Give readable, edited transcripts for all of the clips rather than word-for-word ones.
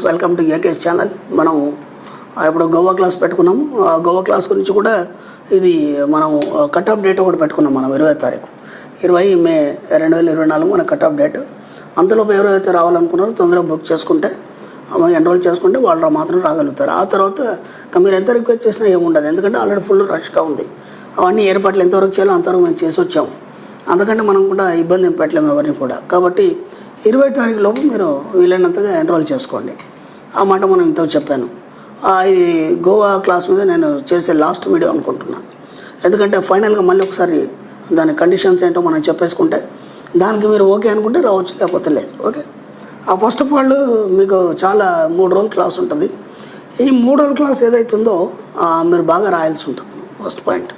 Welcome to AKS channel. మనం ఇప్పుడు Goa class పెట్టుకున్నాము. గోవా క్లాస్ గురించి కూడా ఇది మనం కట్ ఆఫ్ డేట్ ఒకటి పెట్టుకున్నాం. మనం 20వ తారీఖు 20 మే 2024 మన కట్ ఆఫ్ డేట్. అంతలోపు ఎవరైతే రావాలనుకున్నారో తొందరగా బుక్ చేసుకుంటే ఎన్రోల్ చేసుకుంటే వాళ్ళు మాత్రం రాగలుగుతారు. ఆ తర్వాత మీరు ఎంత రిక్వెస్ట్ చేసినా ఏముండదు, ఎందుకంటే ఆల్రెడీ ఫుల్ రష్గా ఉంది. అవన్నీ ఏర్పాట్లు ఎంతవరకు చేయాలో అంతవరకు మేము చేసి వచ్చాము. అందుకంటే మనం కూడా ఇబ్బంది ఏం పెట్టలేము ఎవరిని కూడా. కాబట్టి 20వ తారీఖు లోపు మీరు వీలైనంతగా ఎన్రోల్ చేసుకోండి. ఆ మాట మనం ఇంతకు చెప్పాను. ఇది గోవా క్లాస్ మీద నేను చేసే లాస్ట్ వీడియో అనుకుంటున్నాను. ఎందుకంటే ఫైనల్గా మళ్ళీ ఒకసారి దాని కండిషన్స్ ఏంటో మనం చెప్పేసుకుంటే దానికి మీరు ఓకే అనుకుంటే రావచ్చు, లేకపోతే లేదు. ఓకే. ఫస్ట్ ఆఫ్ ఆల్ మీకు చాలా 3 రోజుల క్లాస్ ఉంటుంది. ఈ 3 రోజుల క్లాస్ ఏదైతుందో మీరు బాగా రాయాల్సి ఉంటుంది, ఫస్ట్ పాయింట్.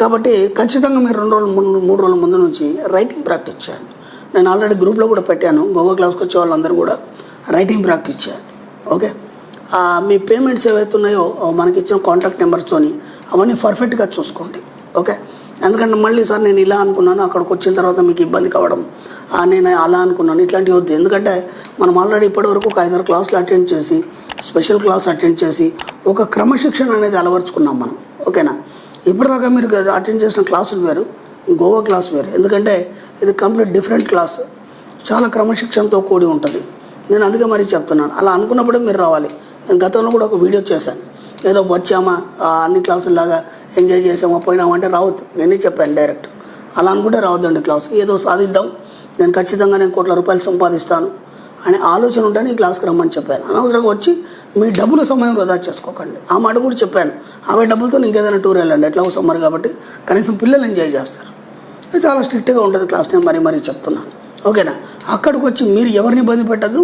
కాబట్టి ఖచ్చితంగా మీరు 3 రోజుల ముందు నుంచి రైటింగ్ ప్రాక్టీస్ చేయండి. నేను ఆల్రెడీ గ్రూప్లో కూడా పెట్టాను. గోవా క్లాస్కి వచ్చే వాళ్ళందరూ కూడా రైటింగ్ ప్రాక్టీస్ చేయాలి. ఓకే. మీ పేమెంట్స్ ఏవైతే ఉన్నాయో మనకి ఇచ్చిన కాంటాక్ట్ నెంబర్స్తోని అవన్నీ పర్ఫెక్ట్గా చూసుకోండి. ఓకే. ఎందుకంటే మళ్ళీ సార్ నేను ఇలా అనుకున్నాను, అక్కడికి వచ్చిన తర్వాత మీకు ఇబ్బంది కావడం, నేను అలా అనుకున్నాను, ఇట్లాంటివి వద్దు. ఎందుకంటే మనం ఆల్రెడీ ఇప్పటివరకు ఒక 5-6 క్లాసులు అటెండ్ చేసి, స్పెషల్ క్లాస్ అటెండ్ చేసి ఒక క్రమశిక్షణ అనేది అలవర్చుకున్నాం మనం. ఓకేనా. ఇప్పటిదాకా మీరు అటెండ్ చేసిన క్లాసులు వేరు, గోవా క్లాస్ వేరు. ఎందుకంటే ఇది కంప్లీట్ డిఫరెంట్ క్లాస్, చాలా క్రమశిక్షణతో కూడి ఉంటుంది. నేను అందుకే మరీ చెప్తున్నాను, అలా అనుకున్నప్పుడే మీరు రావాలి. నేను గతంలో కూడా ఒక వీడియో చేశాను. ఏదో వచ్చామా అన్ని క్లాసుల్లాగా ఎంజాయ్ చేసామా పోయినామంటే రావద్దు. నేనే చెప్పాను డైరెక్ట్. అలా అనుకుంటే రావద్దండి క్లాస్కి. ఏదో సాధిద్దాం, నేను ఖచ్చితంగా నేను కోట్ల రూపాయలు సంపాదిస్తాను అనే ఆలోచన ఉంటేనే ఈ క్లాస్కి రమ్మని చెప్పాను. అనవసరంగా వచ్చి మీ డబ్బుల సమయం వృధా చేసుకోకండి. ఆ మాట కూడా చెప్పాను. అవే డబ్బులతో ఇంకేదైనా టూర్ వెళ్ళండి, ఎట్లా సమ్మర్ కాబట్టి కనీసం పిల్లలు ఎంజాయ్ చేస్తారు. చాలా స్ట్రిక్ట్గా ఉంటుంది క్లాస్. నేను మరీ చెప్తున్నాను. ఓకేనా. అక్కడికి వచ్చి మీరు ఎవరిని ఇబ్బంది పెట్టద్దు,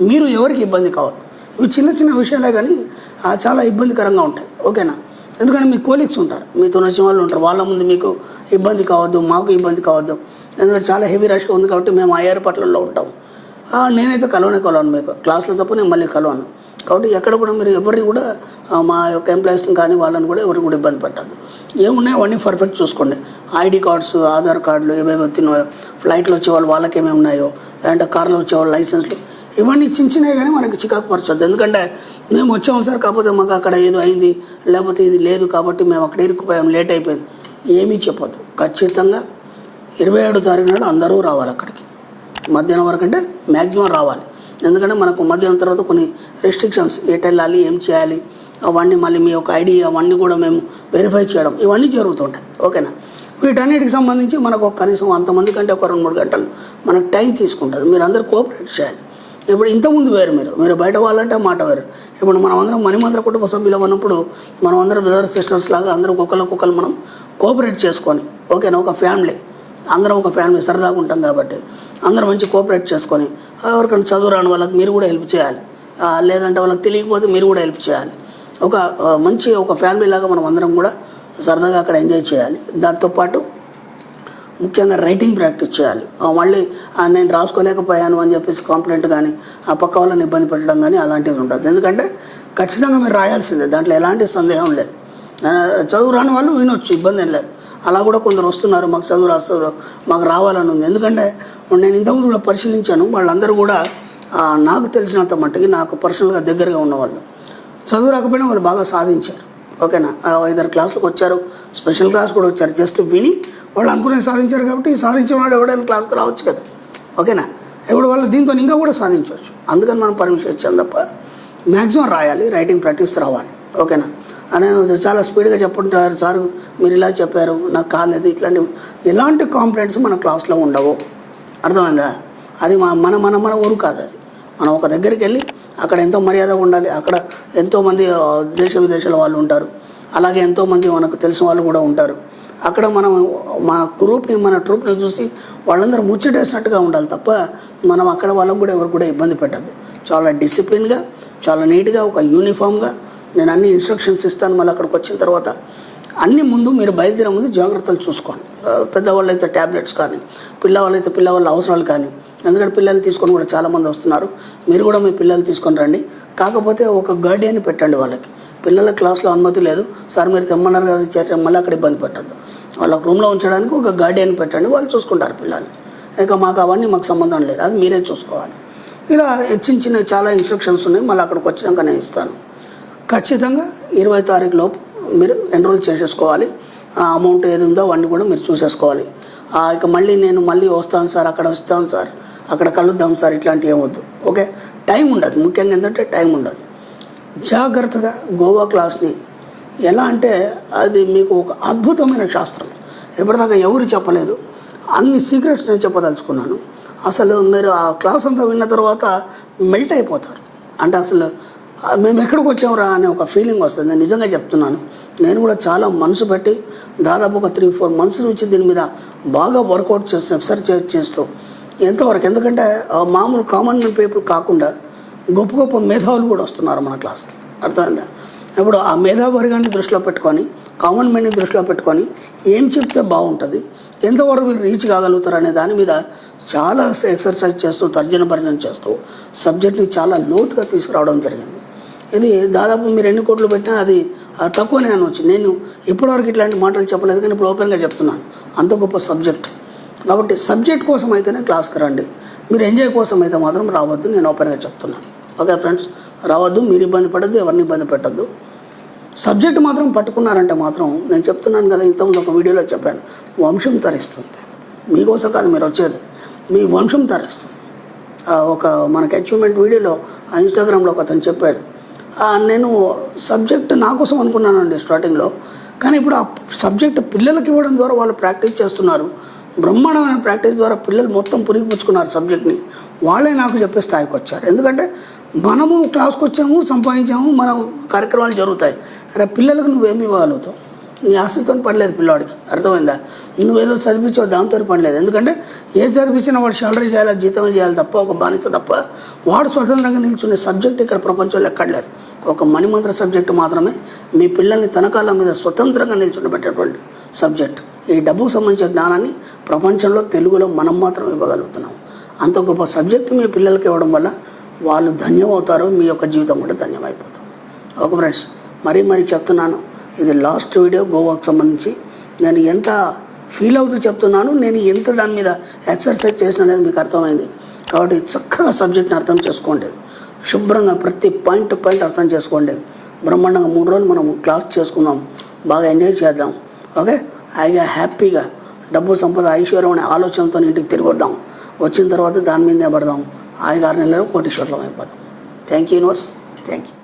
మీరు ఎవరికి ఇబ్బంది కావద్దు. ఇవి చిన్న విషయాలే కానీ చాలా ఇబ్బందికరంగా ఉంటాయి. ఓకేనా. ఎందుకంటే మీ కోలీగ్స్ ఉంటారు, మీతో నచ్చిన వాళ్ళు ఉంటారు. వాళ్ళ ముందు మీకు ఇబ్బంది కావద్దు, మాకు ఇబ్బంది కావద్దు. ఎందుకంటే చాలా హెవీ రష్గా ఉంది కాబట్టి మేము ఆ ఏర్పాట్లలో ఉంటాము. నేనైతే కలవను మీకు క్లాస్లో తప్ప నేను మళ్ళీ కలవను. కాబట్టి ఎక్కడ కూడా మీరు ఎవరిని కూడా మా యొక్క ఎంప్లాయీస్ని కానీ వాళ్ళని కూడా ఎవరిని కూడా ఇబ్బంది పెట్టద్దు. ఏమున్నాయో అవన్నీ పర్ఫెక్ట్ చూసుకోండి. ఐడి కార్డ్స్, ఆధార్ కార్డులు ఏమేమి వచ్చినాయో, ఫ్లైట్లో వచ్చేవాళ్ళు వాళ్ళకి ఏమేమి ఉన్నాయో, లేదంటే కార్లో వచ్చేవాళ్ళు లైసెన్స్లు, ఇవన్నీ చిన్నవి కానీ మనకి చికాకు పరచొద్దు. ఎందుకంటే మేము వచ్చాము సార్, కాకపోతే మాకు అక్కడ ఏదో అయింది, లేకపోతే ఇది లేదు కాబట్టి మేము అక్కడ ఇరుక్కుపోయాము, లేట్ అయిపోయింది, ఏమీ చెప్పొద్దు. ఖచ్చితంగా 27వ తారీఖు నాడు అందరూ రావాలి అక్కడికి. మధ్యాహ్నం వరకు అంటే మ్యాక్సిమం రావాలి. ఎందుకంటే మనకు మధ్యాహ్నం తర్వాత కొన్ని రెస్ట్రిక్షన్స్, ఎటు వెళ్ళాలి, ఏం చేయాలి, అవన్నీ మళ్ళీ మీ యొక్క ఐడి అవన్నీ కూడా మేము వెరిఫై చేయడం, ఇవన్నీ జరుగుతుంటాయి. ఓకేనా. వీటన్నిటికి సంబంధించి మనకు కనీసం అంతమంది కంటే ఒక 2-3 గంటలు మనకు టైం తీసుకుంటుంది. మీరు అందరూ కోఆపరేట్ చేయాలి. ఇప్పుడు ఇంతకుముందు వేరు, మీరు బయట వాళ్ళంటే మాట వేరు. ఇప్పుడు మనం అందరం మణిమంత్ర కుటుంబ సభ్యులు అన్నప్పుడు మనం అందరం బ్రదర్ సిస్టర్స్ లాగా అందరం ఒక్కొక్కరు మనం కోఆపరేట్ చేసుకొని, ఓకేనా, ఒక ఫ్యామిలీ, అందరం ఒక ఫ్యామిలీ సరదాగా ఉంటాం కాబట్టి అందరం మంచి కోఆపరేట్ చేసుకొని ఎవరికైనా చదువు రాని వాళ్ళకి మీరు కూడా హెల్ప్ చేయాలి, లేదంటే వాళ్ళకి తెలియకపోతే మీరు కూడా హెల్ప్ చేయాలి. మంచి ఒక ఫ్యామిలీ లాగా మనం అందరం కూడా సరదాగా అక్కడ ఎంజాయ్ చేయాలి. దాంతోపాటు ముఖ్యంగా రైటింగ్ ప్రాక్టీస్ చేయాలి. మళ్ళీ నేను రాసుకోలేకపోయాను అని చెప్పేసి కంప్లైంట్ కానీ ఆ పక్క వాళ్ళని ఇబ్బంది పెట్టడం కానీ అలాంటివి ఉండదు. ఎందుకంటే ఖచ్చితంగా మీరు రాయాల్సిందే, దాంట్లో ఎలాంటి సందేహం లేదు. చదువు రాని వాళ్ళు వినొచ్చు, ఇబ్బంది ఏం లేదు. అలా కూడా కొందరు వస్తున్నారు, మాకు చదువు రాస్తారు, మాకు రావాలని ఉంది. ఎందుకంటే నేను ఇంతకుముందు కూడా పరిశీలించాను. వాళ్ళందరూ కూడా నాకు తెలిసినంత మట్టుకి నాకు పర్సనల్గా దగ్గరగా ఉన్నవాళ్ళు, చదువు రాకపోయినా వాళ్ళు బాగా సాధించారు. ఓకేనా. 5-6 క్లాసులకు వచ్చారు, స్పెషల్ క్లాస్ కూడా వచ్చారు. జస్ట్ విని వాళ్ళు అనుకునే సాధించారు కాబట్టి సాధించిన వాడు ఎవడైనా క్లాస్కి రావచ్చు కదా. ఓకేనా. ఇప్పుడు వాళ్ళు దీంతో ఇంకా కూడా సాధించవచ్చు. అందుకని మనం పర్మిషన్ ఇచ్చాం తప్ప మ్యాక్సిమం రాయాలి, రైటింగ్ ప్రాక్టీస్ రావాలి. ఓకేనా. నేను చాలా స్పీడ్గా చెప్పుంటారు, సార్ మీరు ఇలా చెప్పారు నాకు కాలేదు, ఇట్లాంటివి ఎలాంటి కాంప్లైంట్స్ మన క్లాస్లో ఉండవు. అర్థమైందా. అది మన ఊరు కాదు. అది మనం ఒక దగ్గరికి వెళ్ళి అక్కడ ఎంతో మర్యాదగా ఉండాలి. అక్కడ ఎంతోమంది దేశ విదేశాల వాళ్ళు ఉంటారు, అలాగే ఎంతోమంది మనకు తెలిసిన వాళ్ళు కూడా ఉంటారు. అక్కడ మనం మన ట్రూప్ని చూసి వాళ్ళందరూ ముచ్చటేసినట్టుగా ఉండాలి తప్ప మనం అక్కడ వాళ్ళకు కూడా ఎవరు కూడా ఇబ్బంది పెట్టద్దు. చాలా డిసిప్లిన్గా, చాలా నీట్గా, ఒక యూనిఫామ్గా నేను అన్ని ఇన్స్ట్రక్షన్స్ ఇస్తాను. మళ్ళీ అక్కడికి వచ్చిన తర్వాత అన్ని ముందు మీరు బయలుదేరే ముందు జాగ్రత్తలు చూసుకోండి. పెద్దవాళ్ళు అయితే ట్యాబ్లెట్స్ కానీ, పిల్లవాళ్ళ అవసరాలు కానీ, ఎందుకంటే పిల్లలు తీసుకొని కూడా చాలామంది వస్తున్నారు. మీరు కూడా మీ పిల్లలు తీసుకొని రండి. కాకపోతే ఒక గార్డియన్ పెట్టండి వాళ్ళకి. పిల్లల క్లాస్లో అనుమతి లేదు సార్, మీరు తెమ్మన్నారు కదా చేర్చడం, మళ్ళీ అక్కడ ఇబ్బంది పెట్టద్దు. వాళ్ళకి రూమ్లో ఉంచడానికి ఒక గార్డియన్ పెట్టండి, వాళ్ళు చూసుకుంటారు పిల్లల్ని. ఇక మాకు అవన్నీ మాకు సంబంధం లేదు, అది మీరే చూసుకోవాలి. ఇలా చిన్న చాలా ఇన్స్ట్రక్షన్స్ ఉన్నాయి, మళ్ళీ అక్కడికి వచ్చినాక నేను ఇస్తాను. ఖచ్చితంగా 20 తారీఖు లోపు మీరు ఎన్రోల్ చేసేసుకోవాలి. ఆ అమౌంట్ ఏది ఉందో అవన్నీ కూడా మీరు చూసేసుకోవాలి. ఇక మళ్ళీ వస్తాను సార్, అక్కడ వస్తాను సార్, అక్కడ కలుద్దాం సార్, ఇట్లాంటివి ఏమొద్దు. ఓకే, టైం ఉండదు. ముఖ్యంగా ఏంటంటే టైం ఉండదు. జాగ్రత్తగా గోవా క్లాస్ని ఎలా అంటే అది మీకు ఒక అద్భుతమైన శాస్త్రం. ఎప్పటిదాకా ఎవరు చెప్పలేదు. అన్ని సీక్రెట్స్ నేను చెప్పదలుచుకున్నాను. అసలు మీరు ఆ క్లాస్ అంతా విన్న తర్వాత మెల్ట్ అయిపోతారు. అంటే అసలు మేము ఎక్కడికి వచ్చాంరా అనే ఒక ఫీలింగ్ వస్తుంది. నేను నిజంగా చెప్తున్నాను. నేను కూడా చాలా మనసు పెట్టి దాదాపు ఒక 3-4 మంత్స్ నుంచి దీని మీద బాగా వర్కౌట్ చేస్తూ ఎక్సర్సైజ్ చేస్తూ ఎంతవరకు, ఎందుకంటే మామూలు కామన్ పీపుల్ కాకుండా గొప్ప గొప్ప మేధావులు కూడా వస్తున్నారు మన క్లాస్కి. అర్థమైందా? ఇప్పుడు ఆ మేధావర్గాన్ని దృష్టిలో పెట్టుకొని, కామన్ మ్యాన్ని దృష్టిలో పెట్టుకొని ఏం చెప్తే బాగుంటుంది, ఎంతవరకు మీరు రీచ్ కాగలుగుతారు అనే దాని మీద చాలా ఎక్సర్సైజ్ చేస్తూ తర్జన భర్జన చేస్తూ సబ్జెక్ట్ని చాలా లోతుగా తీసుకురావడం జరిగింది. ఇది దాదాపు మీరు ఎన్ని కోట్లు పెట్టినా అది తక్కువనే అనవచ్చు. నేను ఇప్పటివరకు ఇట్లాంటి మాటలు చెప్పలేదు, కానీ ఇప్పుడు ఓపెన్గా చెప్తున్నాను. అంత గొప్ప సబ్జెక్ట్ కాబట్టి సబ్జెక్ట్ కోసం అయితేనే క్లాస్కి రండి. మీరు ఎంజాయ్ కోసం అయితే మాత్రం రావద్దు. నేను ఓపెన్గా చెప్తున్నాను. ఓకే ఫ్రెండ్స్, రావద్దు. మీరు ఇబ్బంది పడద్దు, ఎవరిని ఇబ్బంది పెట్టద్దు. సబ్జెక్ట్ మాత్రం పట్టుకున్నారంటే మాత్రం నేను చెప్తున్నాను కదా, ఇంతకుముందు ఒక వీడియోలో చెప్పాను, వంశం తరిస్తుంది. మీకోసం కాదు మీరు వచ్చేది, మీ వంశం తరిస్తుంది. ఒక మనకి అచీవ్మెంట్ వీడియోలో ఇన్స్టాగ్రామ్లో ఒక అతను చెప్పాడు, నేను సబ్జెక్ట్ నా కోసం అనుకున్నానండి స్టార్టింగ్లో, కానీ ఇప్పుడు ఆ సబ్జెక్ట్ పిల్లలకి ఇవ్వడం ద్వారా వాళ్ళు ప్రాక్టీస్ చేస్తున్నారు. బ్రహ్మాండమైన ప్రాక్టీస్ ద్వారా పిల్లలు మొత్తం పురిగిపుచ్చుకున్నారు సబ్జెక్ట్ని. వాళ్ళే నాకు చెప్పే స్థాయికి వచ్చారు. ఎందుకంటే మనము క్లాస్కి వచ్చాము, సంపాదించాము, మన కార్యక్రమాలు జరుగుతాయి. అరే పిల్లలకు నువ్వేమి ఇవ్వగలుగుతావు? నీ ఆస్తితో పడలేదు పిల్లవాడికి. అర్థమైందా? నువ్వేదో చదివించావు, దాంతో పడలేదు. ఎందుకంటే ఏ చదివించినా వాడు శాలరీ చేయాలి, జీతం చేయాలి తప్ప, ఒక బానిస తప్ప వాడు స్వతంత్రంగా నిల్చునే సబ్జెక్ట్ ఇక్కడ ప్రపంచంలో ఎక్కడలేదు. ఒక మణిమంత్ర సబ్జెక్టు మాత్రమే మీ పిల్లల్ని తనకాల మీద స్వతంత్రంగా నిల్చుండబెట్టేటువంటి సబ్జెక్ట్. ఈ డబ్బుకు సంబంధించిన జ్ఞానాన్ని ప్రపంచంలో తెలుగులో మనం మాత్రం ఇవ్వగలుగుతున్నాం. అంత గొప్ప సబ్జెక్టు మీ పిల్లలకి ఇవ్వడం వల్ల వాళ్ళు ధన్యమవుతారు, మీ యొక్క జీవితం కూడా ధన్యమైపోతుంది. ఓకే ఫ్రెండ్స్, మరీ చెప్తున్నాను, ఇది లాస్ట్ వీడియో గోవాకు సంబంధించి. నేను ఎంత ఫీల్ అవుతూ చెప్తున్నాను, నేను ఎంత దాని మీద ఎక్సర్సైజ్ చేసిన అనేది మీకు అర్థమైంది. కాబట్టి చక్కగా సబ్జెక్ట్ని అర్థం చేసుకోండి, శుభ్రంగా ప్రతి పాయింట్ టు పాయింట్ అర్థం చేసుకోండి. బ్రహ్మాండంగా 3 రోజులు మనం క్లాస్ చేసుకుందాం, బాగా ఎంజాయ్ చేద్దాం. ఓకే, హాయిగా హ్యాపీగా డబ్బు సంపద ఐశ్వర్యం అనే ఆలోచనతో ఇంటికి తిరిగి వద్దాం. వచ్చిన తర్వాత దాని మీదే పడదాం. 5-6 నెలల్లో కోటీశ్వరులం అయిపోతాం. Thank you universe, thank you.